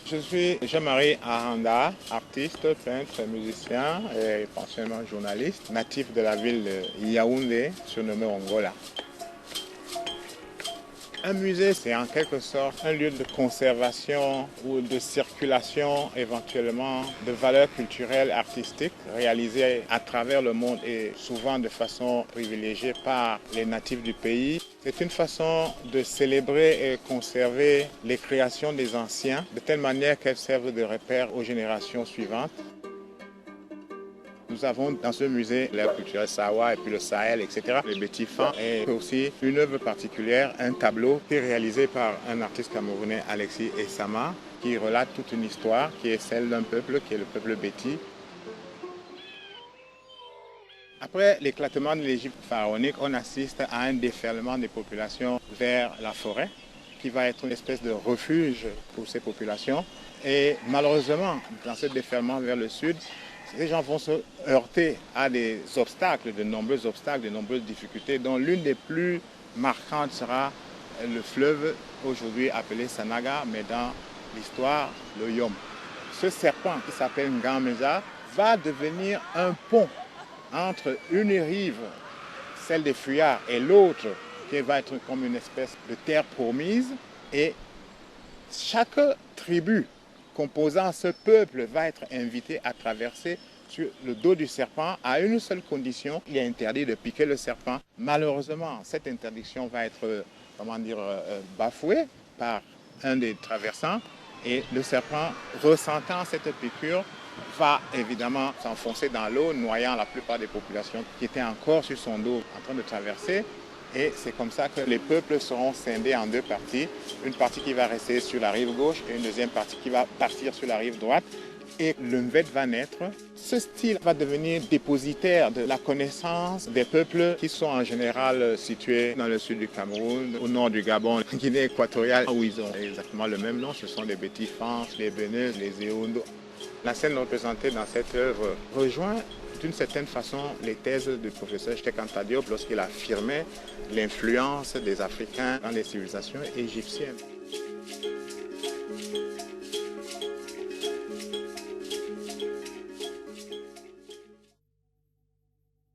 Je suis Jean-Marie Ahanda, artiste, peintre, musicien et potentiellement journaliste, natif de la ville de Yaoundé, surnommé Ongola. Un musée, c'est en quelque sorte un lieu de conservation ou de circulation éventuellement de valeurs culturelles, artistiques réalisées à travers le monde et souvent de façon privilégiée par les natifs du pays. C'est une façon de célébrer et conserver les créations des anciens de telle manière qu'elles servent de repère aux générations suivantes. Nous avons dans ce musée l'ère culturelle Sawa et puis le Sahel, etc. Le Bétifan et aussi une œuvre particulière, un tableau qui est réalisé par un artiste camerounais, Alexis Essama, qui relate toute une histoire qui est celle d'un peuple, qui est le peuple Béti. Après l'éclatement de l'Égypte pharaonique, on assiste à un déferlement des populations vers la forêt, qui va être une espèce de refuge pour ces populations. Et malheureusement, dans ce déferlement vers le sud, les gens vont se heurter à des obstacles, de nombreux obstacles, de nombreuses difficultés, dont l'une des plus marquantes sera le fleuve aujourd'hui appelé Sanaga, mais dans l'histoire, le Yom. Ce serpent qui s'appelle Ngameza va devenir un pont entre une rive, celle des Fuyards, et l'autre qui va être comme une espèce de terre promise. Et chaque tribu composant ce peuple va être invité à traverser sur le dos du serpent à une seule condition, il est interdit de piquer le serpent. Malheureusement, cette interdiction va être bafouée par un des traversants et le serpent, ressentant cette piqûre, va évidemment s'enfoncer dans l'eau, noyant la plupart des populations qui étaient encore sur son dos en train de traverser. Et c'est comme ça que les peuples seront scindés en deux parties. Une partie qui va rester sur la rive gauche et une deuxième partie qui va partir sur la rive droite. Et le Nvet va naître. Ce style va devenir dépositaire de la connaissance des peuples qui sont en général situés dans le sud du Cameroun, au nord du Gabon, en Guinée équatoriale, où ils ont exactement le même nom. Ce sont les Bétifans, les Bénèzes, les Éondo. La scène représentée dans cette œuvre rejoint d'une certaine façon les thèses du professeur Cheikh Anta Diop lorsqu'il affirmait l'influence des Africains dans les civilisations égyptiennes.